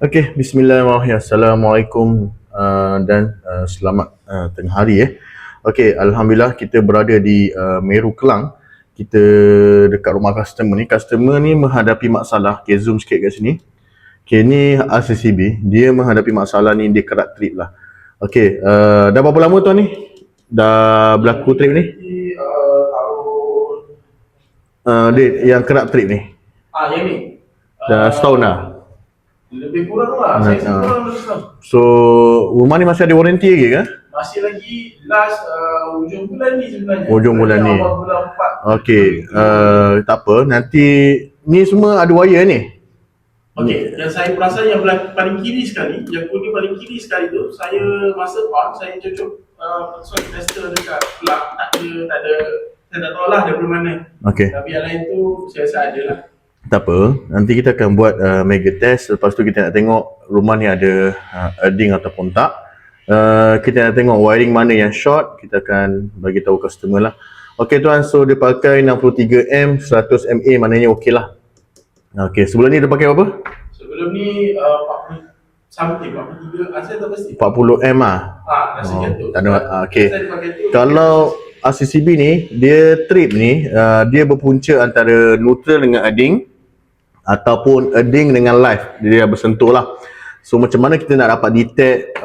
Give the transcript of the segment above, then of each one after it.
Okey, bismillahirrahmanirrahim. Assalamualaikum dan selamat tengah hari Okey, alhamdulillah kita berada di Meru Kelang. Kita dekat rumah customer ni. Customer ni menghadapi masalah. Okay, zoom sikit kat sini. Okay, ni RCCB. Dia menghadapi masalah ni, dia kerat trip lah. Okey, dah berapa lama tuan ni? Dah berlaku trip ni? Dia yang kerat trip ni? Yang ni? Dah setahun dah? Lebih kurang lah, saya kurang lebih kurang. So, rumah ni masih ada warranty lagi ke? Masih lagi last hujung bulan ni sebenarnya. Hujung bulan ni. Awal bulan 4. Okey, tak apa. Nanti ni semua ada wire ni. Okey, yang saya perasan yang paling kiri sekali, yang kuning paling kiri sekali tu, saya masa on, saya cocok soil tester dekat plug, tak ada, saya tak tahu lah daripada mana. Okey. Tapi yang lain tu saya rasa ada lah. Tak apa, nanti kita akan buat mega test. Lepas tu kita nak tengok rumah ni ada earding ataupun tak. Kita nak tengok wiring mana yang short. Kita akan bagi tahu customer lah. Okey tuan, so dia pakai 63M 100 mA, maknanya okey lah. Okey, sebelum ni dia pakai apa? Sebelum ni 40 something, 43, asal tak pasti. 40M lah. Rasanya tu. Tak ada. Okey. Kalau RCCB ni, dia trip ni, dia berpunca antara neutral dengan earding ataupun earding dengan live. Dia bersentuh lah. So macam mana kita nak dapat detect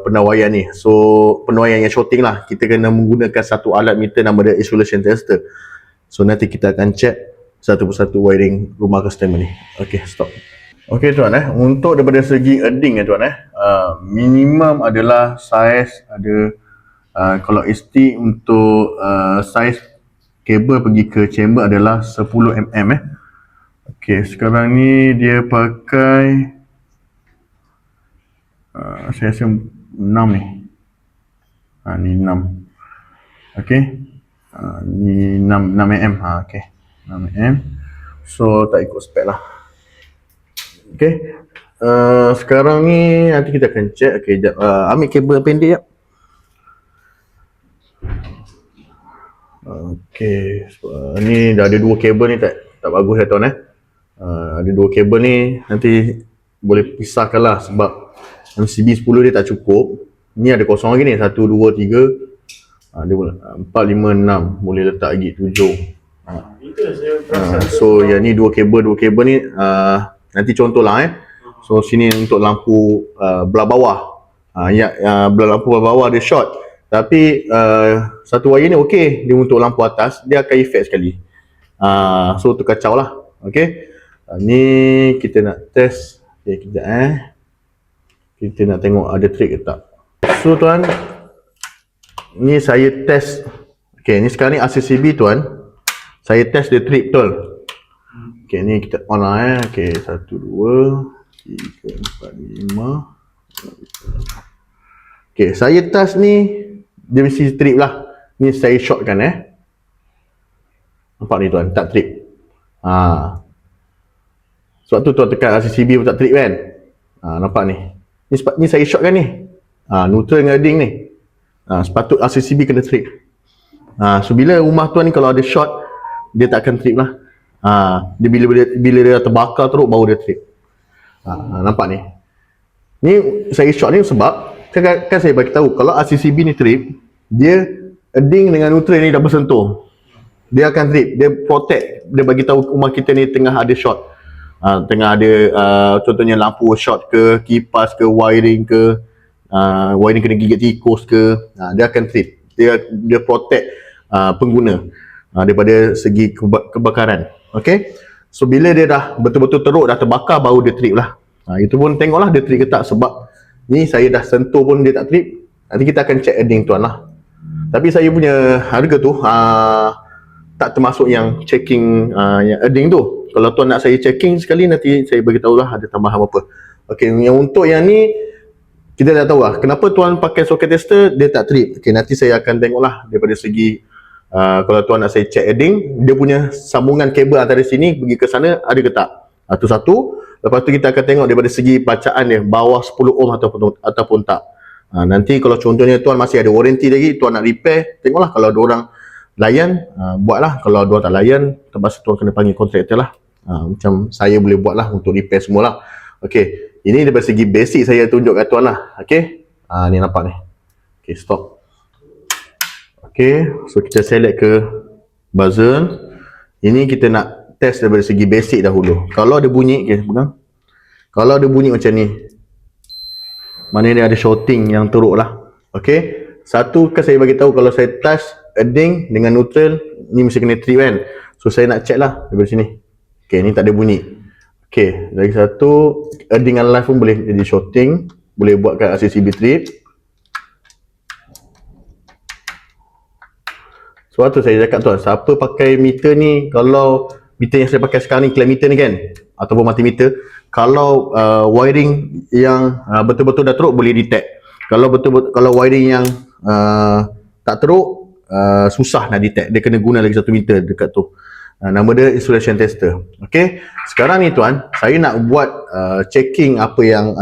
penawaian ni? So penawaian yang shorting lah, kita kena menggunakan satu alat meter nama dia isolation tester. So nanti kita akan check satu persatu wiring rumah customer ni. Okay, stop. Okay tuan untuk daripada segi earding tuan minimum adalah saiz ada kalau ST untuk saiz kabel pergi ke chamber adalah 10mm Okay, sekarang ni dia pakai saya rasa 6 ni. Ni 6. Okay. Ni 6mm. Okay. 6mm. So tak ikut spek lah. Okay. Sekarang ni nanti kita akan check. Okay, jap. Ambil kabel pendek jap. Okay. Ni dah ada dua kabel ni tak bagus tuan ada dua kabel ni, nanti boleh pisahkan lah sebab MCB 10 dia tak cukup. Ni ada kosong lagi ni, 1, 2, 3 dia boleh 4, 5, 6 boleh letak lagi 7. So yang ni dua kabel ni nanti contoh lah so sini untuk lampu belah bawah lampu belah bawah dia short, tapi satu wire ni okey, dia untuk lampu atas dia akan effect sekali. So tu kacau lah. Okey. Ni kita nak test. Okay, kejap kita nak tengok ada trick ke tak. So tuan, ni saya test. Okay, ni sekarang ni RCCB tuan. Saya test dia trip betul. Okay, ni kita on lah Okay, 1, 2, 3, 4, 5. Okay, saya test ni dia mesti trip lah. Ni saya shortkan nampak ni tuan, tak trip. Sebab tu tuan tekan RCCB pun tak trip kan. Nampak ni. Ni saya shortkan ni. Neutral dengan earding ni. Sepatut RCCB kena trip. So bila rumah tuan ni kalau ada short, dia tak akan trip lah. Dia bila dia terbakar teruk baru dia trip. Nampak ni. Ni saya short ni sebab kan saya bagi tahu kalau RCCB ni trip, dia earding dengan neutral ni dah bersentuh. Dia akan trip, dia protect, dia bagi tahu rumah kita ni tengah ada short. Tengah ada contohnya lampu short ke, kipas ke, wiring ke, wiring kena gigit tikus ke, dia akan trip. Dia protect pengguna daripada segi kebakaran. Okay, so bila dia dah betul-betul teruk, dah terbakar, baru dia trip lah. Itu pun tengoklah dia trip ke tak, sebab ni saya dah sentuh pun dia tak trip. Nanti kita akan check earding tuan lah. Tapi saya punya harga tu tak termasuk yang checking yang earding tu. Kalau tuan nak saya checking sekali, nanti saya beritahu lah ada tambahan apa. Okey, yang untuk yang ni kita dah tahu lah kenapa tuan pakai socket tester dia tak trip. Okey, nanti saya akan tengok lah daripada segi kalau tuan nak saya check earding, dia punya sambungan kabel antara sini pergi ke sana ada ke tak. Itu satu. Lepas tu kita akan tengok daripada segi bacaan dia bawah 10 ohm ataupun tak. Nanti kalau contohnya tuan masih ada warranty lagi, tuan nak repair, tengoklah kalau ada orang layan, buatlah. Kalau dia tak layan, terpaksa tuan kena panggil kontraktor lah. Macam saya boleh buat lah untuk repair semua lah. Okay, Ini daripada segi basic saya tunjuk kat tuan lah. Okay. Ni nampak ni. Okay, stop. Okay, so kita select ke buzzer. Ini kita nak test daripada segi basic dahulu. Kalau ada bunyi, okay, pegang. Kalau ada bunyi macam ni, maknanya dia ada shorting yang teruk lah. Okay, satu kan saya bagi tahu kalau saya touch earding dengan neutral, ni mesti kena trip kan. So saya nak check lah daripada sini. Okay, ni tak ada bunyi. Okay, lagi satu, earding dengan live pun boleh jadi shorting. Boleh buatkan RCCB trip. Sebab tu saya cakap tuan, siapa pakai meter ni, kalau meter yang saya pakai sekarang ni, clamp meter ni kan, ataupun multimeter, kalau wiring yang betul-betul dah teruk boleh detect. Kalau kalau wiring yang tak teruk, susah nak detect. Dia kena guna lagi satu meter dekat tu. Nama dia insulation tester. Okay, sekarang ni tuan, saya nak buat checking apa yang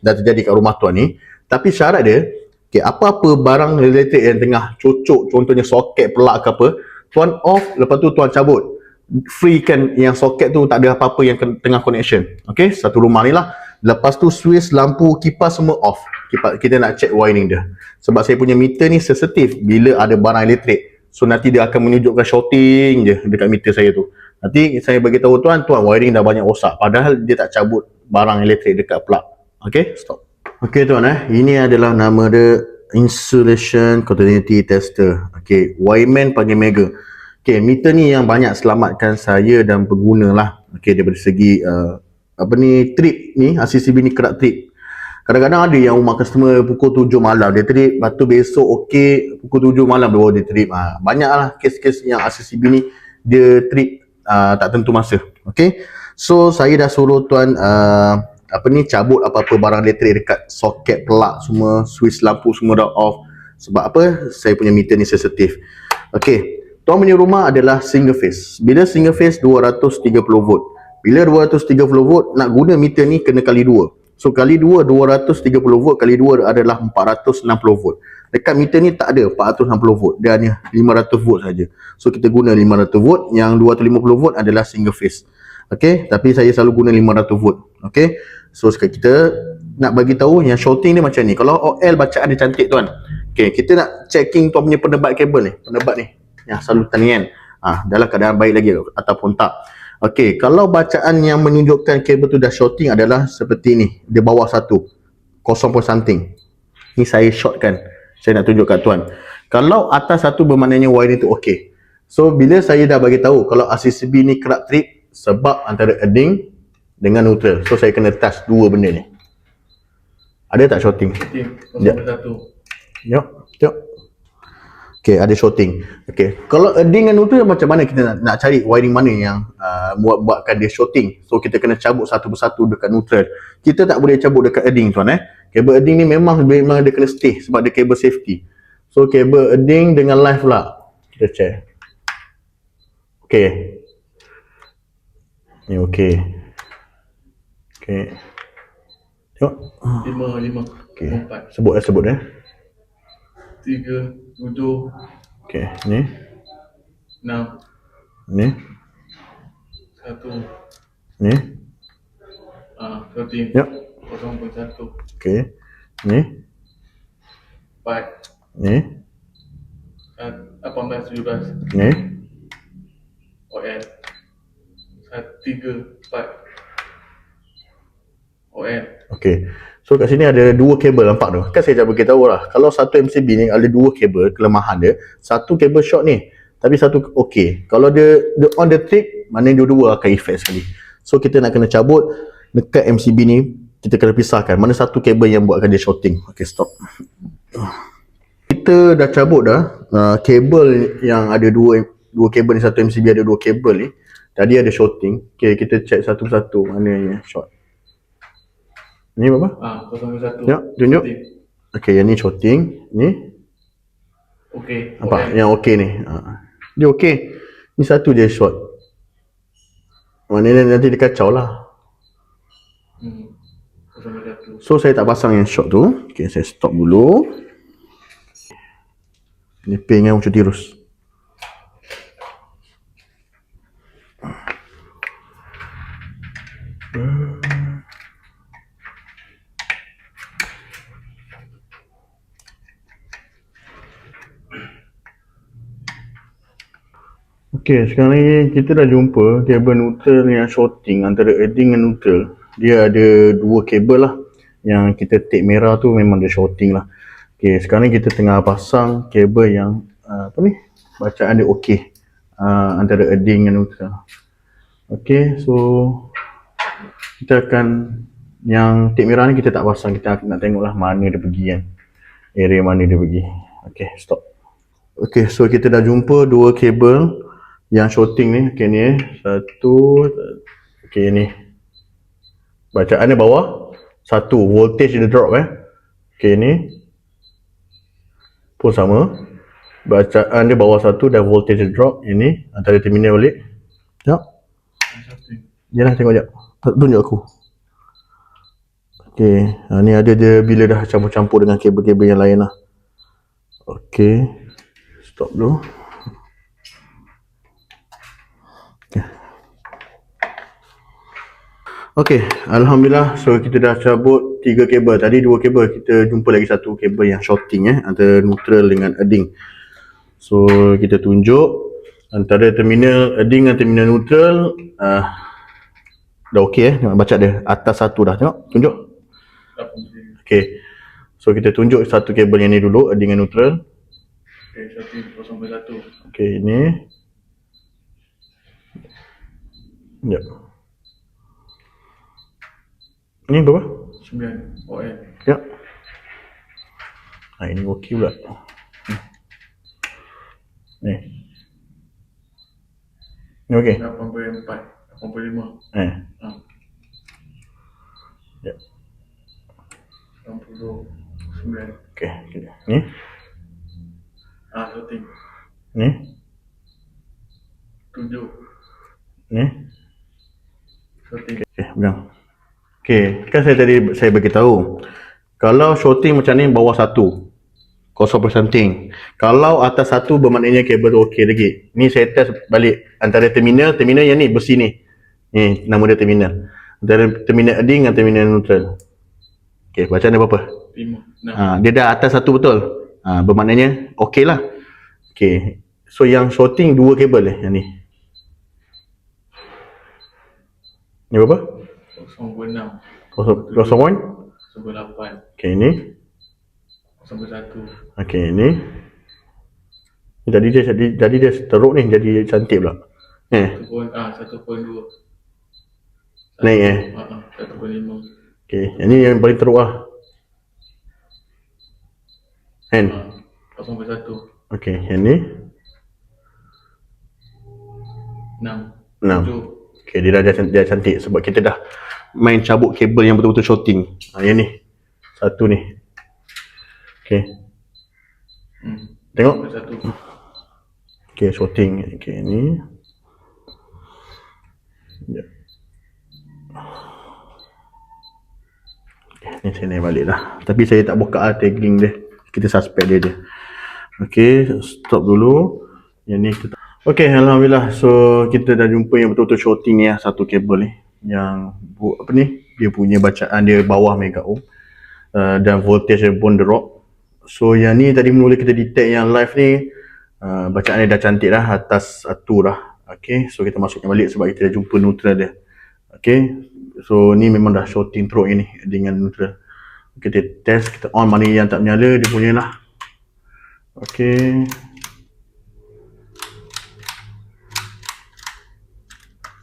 dah terjadi kat rumah tuan ni. Tapi syarat dia, okay, apa-apa barang elektrik yang tengah cocok, contohnya soket, pelak ke apa, tuan off, lepas tu tuan cabut. Free kan yang soket tu, tak ada apa-apa yang tengah connection. Okay, satu rumah ni lah. Lepas tu switch, lampu, kipas semua off. Kita nak check wiring dia. Sebab saya punya meter ni sensitif bila ada barang elektrik. So nanti dia akan menunjukkan shorting je dekat meter saya tu. Nanti saya bagi tahu tuan, wiring dah banyak rosak. Padahal dia tak cabut barang elektrik dekat plug. Okay, stop. Okay tuan, ini adalah nama dia insulation continuity tester. Okay, wireman panggil Mega. Okay, meter ni yang banyak selamatkan saya dan pengguna lah. Okay, daripada segi trip ni, RCCB ni kerak trip. Kadang-kadang ada yang rumah customer pukul 7 malam dia trip, lepas tu besok okay, pukul 7 malam baru dia trip. Banyak lah kes-kes yang RCCB ni dia trip tak tentu masa. Okay, so saya dah suruh tuan cabut apa-apa barang elektrik dekat soket, pelak semua, switch lampu semua dah off. Sebab apa? Saya punya meter ni sensitif. Okay, tuan punya rumah adalah single phase. Bila single phase 230 volt. Bila 230 volt, nak guna meter ni kena kali 2. So kali 2, 230 volt kali 2 adalah 460 volt. Dekat meter ni tak ada 460 volt, dia hanya 500 volt saja. So kita guna 500 volt, yang 250 volt adalah single phase. Okay, tapi saya selalu guna 500 volt. Okay, so sekarang kita nak bagi tahu yang shorting dia macam ni. Kalau OL bacaan dia cantik tuan. Okay, kita nak checking tuan punya penebat kabel ni. Penebat ni yang selalu tanian. Dalam keadaan baik lagi ataupun tak. Okay, kalau bacaan yang menunjukkan kabel tu dah shorting adalah seperti ni. Dia bawah 1. 0 point something. Ni saya shortkan. Saya nak tunjuk kat tuan. Kalau atas 1 bermaknanya wiring tu okay. So bila saya dah bagi tahu kalau RCCB ni kerak trip sebab antara earding dengan neutral. So saya kena touch dua benda ni. Ada tak shorting? Shorting 01. Jom. Okay, ada shorting. Okay, kalau earding dengan neutral macam mana kita nak cari wiring mana yang buatkan dia shorting? So kita kena cabut satu persatu dekat neutral. Kita tak boleh cabut dekat earding tuan. Kabel earding ni memang dia kena stay sebab dia kabel safety. So kabel earding dengan live pula. Kita check. Okay. Ni okay. Okay. Tengok. 5. Okay. 4. Sebut 3, 7. Okay, ni. 6. Ni. 1. Ni. Shorting. Ya. 0.1. Okay. Ni. 4. Ni. 18, 17. Ni. OL. 3, 4. OL. Okay. So kat sini ada dua kabel, nampak tu. Kan saya dah beritahu lah. Kalau satu MCB ni ada dua kabel, kelemahan dia. Satu kabel short ni. Tapi satu okay. Kalau dia on the trip, maknanya dua-dua akan effect sekali. So kita nak kena cabut dekat MCB ni. Kita kena pisahkan. Mana satu kabel yang buatkan dia shorting. Okay, stop. Kita dah cabut dah. Kabel yang ada dua kabel ni, satu MCB ada dua kabel ni. Tadi ada shorting. Okay, kita check satu-satu mana yang short. Ni berapa? 0.1. Ya, tunjuk. Okay, yang ni shorting. Ni Okay. nampak? Yang okay ni. Dia okay. Ni satu je short. Maknanya nanti dia kacau lah. 0.1. So saya tak pasang yang short tu. Okay, saya stop dulu. Ni ping yang macam tirus. Okay, sekarang ni kita dah jumpa kabel neutral yang shorting antara adding dan neutral. Dia ada dua kabel lah. Yang kita tick merah tu memang dia shorting lah. Okay, sekarang ni kita tengah pasang kabel yang apa ni? Bacaan dia okey. Antara adding dan neutral. Okay, so kita akan yang tick merah ni kita tak pasang. Kita nak tengok lah mana dia pergi kan. Area mana dia pergi. Okay, stop. Okay, so kita dah jumpa dua kabel yang shorting ni. Okay, ni satu. Okay, ni bacaan dia bawah. Satu, voltage dia drop Okay, ni pun sama. Bacaan dia bawah satu dan voltage dia drop. Ini antara terminal balik. Sekejap. Yalah, tengok sekejap. Tunjuk aku. Okay, ni ada dia bila dah campur-campur dengan kabel-kabel yang lain lah. Okay, stop dulu. Okay, Alhamdulillah. So kita dah cabut 3 kabel. Tadi 2 kabel, kita jumpa lagi satu kabel yang shorting antara neutral dengan adding. So kita tunjuk antara terminal adding dan terminal neutral. Dah okey tengok baca dia. Atas satu dah, tengok, tunjuk. Okay, so kita tunjuk satu kabel yang ni dulu, adding dan neutral. Okay, 0.1. Okay, ini. Sekejap. Ni berapa? 9 OM. Ya. Ini okey pula. Ni. Ni okey. 8.4, 8.5. Ya. 69. Okey, ni. Shorting. Ni. 7. Ni. Shorting. Okey, pegang. Okay, kan saya bagi tahu. Kalau shorting macam ni bawah satu, kosong persenting. Kalau atas satu bermaknanya kabel tu okey lagi. Ni saya test balik antara terminal yang ni besi ni. Ni nama dia terminal. Antara terminal adding dan terminal neutral. Okay, bacaan dia berapa? 5. Dia dah atas satu betul. Bermaknanya okey lah. Okay, so yang shorting 2 kabel yang ni. Ni berapa? 0.6. 0.8. 0.8. Okay, ni. 0.1. Okay, ni. Jadi dia teruk ni, jadi cantik pula. 1.2. Naik 1.5. Okay, yang ni yang paling teruk lah. Kan? 0.1. Okay, yang ni 6. 6. Okay, dia cantik sebab kita dah main cabut kabel yang betul-betul shorting. Yang ni. Satu ni. Okay. Tengok. 1. Okay, shorting. Okay, ni. Okay, ni saya naik balik lah. Tapi saya tak buka lah tagging dia. Kita suspect dia je. Okay, stop dulu. Yang ni kita. Okay, Alhamdulillah. So, kita dah jumpa yang betul-betul shorting ni lah. Satu kabel ni. Yang apa ni, dia punya bacaan dia bawah mega ohm, dan voltage dia pun drop. So yang ni tadi mula kita detect yang live ni, bacaan dia dah cantik dah, atas satu dah. Okay, so kita masukkan balik sebab kita dah jumpa neutral dia. Okay, so ni memang dah shorting teruk ini dengan neutral. Kita test, kita on mana yang tak menyala, dia punya lah. Okay,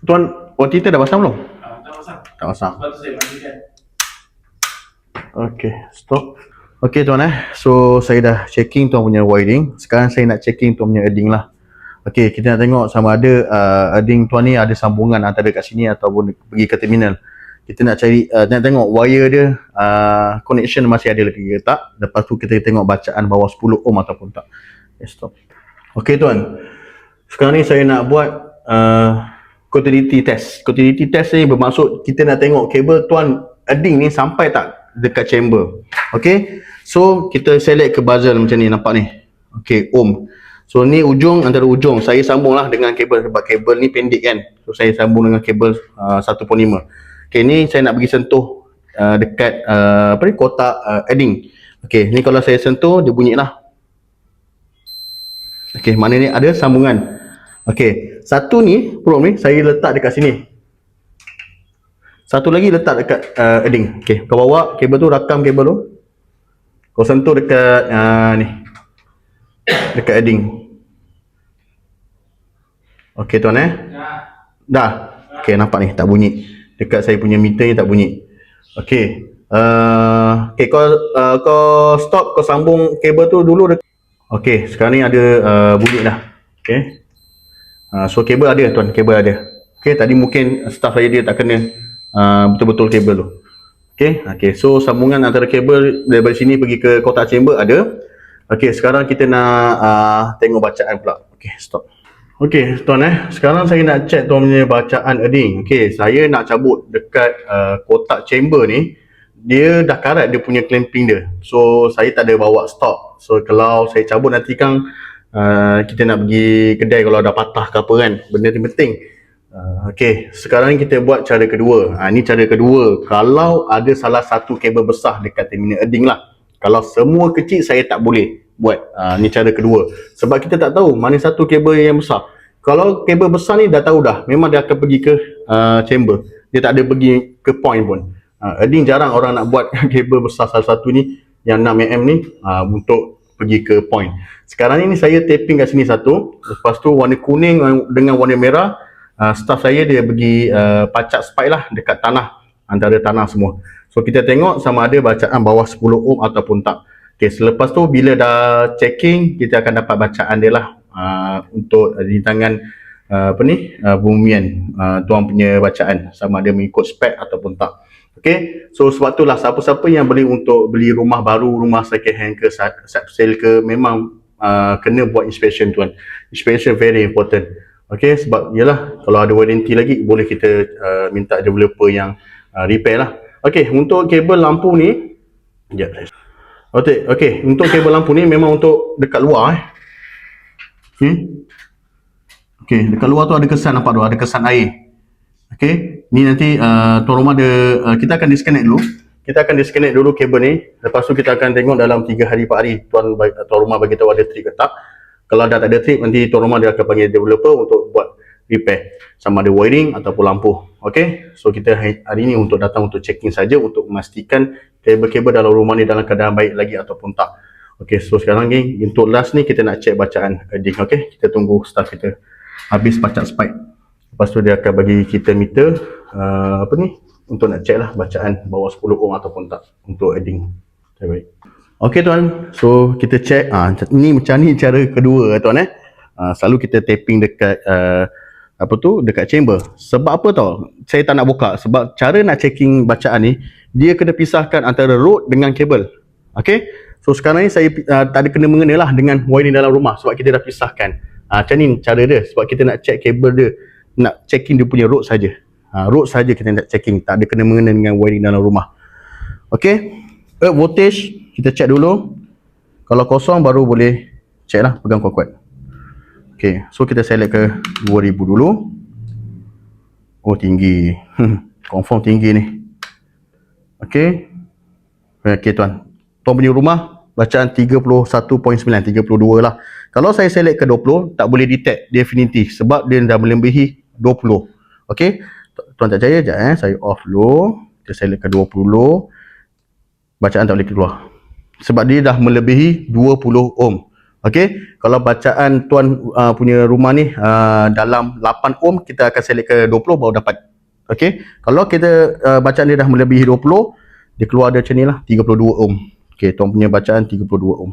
tuan, OTT dah pasang belum? Tak pasang. Tak pasang. Sebab tu saya matikan. Okay, stop. Okay tuan so saya dah checking tuan punya wiring. Sekarang saya nak checking tuan punya adding lah. Okay, kita nak tengok sama ada adding tuan ni ada sambungan antara kat sini ataupun pergi ke terminal. Kita nak cari, nak tengok wire dia connection masih ada lagi ke tak. Lepas tu kita tengok bacaan bawah 10 ohm ataupun tak. Okay, stop. Okay tuan, sekarang ni saya nak buat continuity test. Continuity test ni bermaksud kita nak tengok kabel tuan adding ni sampai tak dekat chamber. Okay, so kita select ke buzzer macam ni, nampak ni. Okay, ohm. So ni ujung, antara ujung saya sambung lah dengan kabel sebab kabel ni pendek kan. So saya sambung dengan kabel 1.5. Okay, ni saya nak pergi sentuh dekat apa ni, kotak adding. Okay, ni kalau saya sentuh dia bunyi lah. Okay, mana ni ada sambungan. Okay, Satu ni probe ni saya letak dekat sini. Satu lagi letak dekat earding. Okey, kau bawa kabel tu, rakam kabel tu. Kau sentuh dekat ni. Dekat earding. Okey tuan Dah. Okey, nampak ni tak bunyi. Dekat saya punya meter ni tak bunyi. Okey. Okey, kau stop, kau sambung kabel tu dulu. Okey, sekarang ni ada bunyi dah. Okey. So kabel ada tuan, kabel ada. Okey, tadi mungkin staff saya dia tak kena betul-betul kabel tu. Okey, so sambungan antara kabel dari sini pergi ke kotak chamber ada. Okey, sekarang kita nak tengok bacaan pula. Okey, stop. Okey, tuan sekarang saya nak check tuan punya bacaan earding. Okey, saya nak cabut dekat kotak chamber ni. Dia dah karat dia punya clamping dia. So saya tak ada bawa stok. So kalau saya cabut nanti kan kita nak pergi kedai kalau dah patah ke apa kan. Benda ni penting. Okey, sekarang ni kita buat cara kedua. Ni cara kedua. Kalau ada salah satu kabel besar dekat terminal earding lah. Kalau semua kecil saya tak boleh buat. Ni cara kedua. Sebab kita tak tahu mana satu kabel yang besar. Kalau kabel besar ni dah tahu dah, memang dia akan pergi ke chamber. Dia tak ada pergi ke point pun. Earding jarang orang nak buat kabel besar salah satu ni yang 6mm ni untuk pergi ke point. Sekarang ni saya taping kat sini satu. Lepas tu warna kuning dengan warna merah, staff saya dia pergi pacak spike lah dekat tanah, antara tanah semua. So kita tengok sama ada bacaan bawah 10 ohm ataupun tak. Okay, selepas tu bila dah checking, kita akan dapat bacaan dia lah untuk rintangan bumian tuan punya bacaan sama ada mengikut spek ataupun tak. Okay, so sebab itulah siapa-siapa yang beli untuk beli rumah baru, rumah second hand ke sale ke, memang kena buat inspection tuan. Inspection very important. Okay, sebab yalah kalau ada warranty lagi boleh kita minta developer yang repair lah. Okay, untuk kabel lampu ni Okay, untuk kabel lampu ni memang untuk dekat luar Okay, dekat luar tu ada kesan, nampak tu ada kesan air. Okay, ni nanti tuan rumah ada kita akan disconnect dulu. Kita akan disconnect dulu kabel ni. Lepas tu kita akan tengok dalam 3 hari 4 hari tuan rumah bagi tahu ada trip ke tak. Kalau dah tak ada trip, nanti tuan rumah dia akan panggil developer untuk buat repair sama ada wiring ataupun lampu. Okay, so kita hari ni untuk datang untuk checking saja untuk memastikan kabel-kabel dalam rumah ni dalam keadaan baik lagi ataupun tak. Okay, so sekarang ni untuk last ni kita nak check bacaan earding. Okay, kita tunggu staff kita habis pacak spike. Lepas tu dia akan bagi kita meter untuk nak check lah bacaan bawah 10 ohm ataupun tak untuk earding. Okay, baik. Okay tuan, so kita check ni macam ni cara kedua tuan selalu kita taping dekat dekat chamber. Sebab apa tau saya tak nak buka, sebab cara nak checking bacaan ni dia kena pisahkan antara road dengan kabel. Okay, so sekarang ni saya tak ada kena mengena lah dengan wiring dalam rumah sebab kita dah pisahkan. Macam ni cara dia, sebab kita nak check kabel dia, nak checking dia punya road saja. Road saja kita nak checking, tak ada kena mengena dengan wiring dalam rumah. Okay, voltage kita check dulu. Kalau kosong baru boleh check lah, pegang kuat-kuat. Okay, so kita select ke 2000 dulu. Oh tinggi, confirm tinggi ni. Okay, tuan punya rumah bacaan 31.9, 32 lah. Kalau saya select ke 20, tak boleh detect definitif sebab dia dah melebihi 20. Okay, tuan tak percaya sekejap saya off dulu. Kita select ke 20, bacaan tak boleh keluar sebab dia dah melebihi 20 ohm. Okay, kalau bacaan tuan punya rumah ni dalam 8 ohm, kita akan select ke 20 baru dapat. Okay, kalau kita bacaan dia dah melebihi 20, dia keluar dia macam ni lah, 32 ohm. Okay, tuan punya bacaan 32 ohm.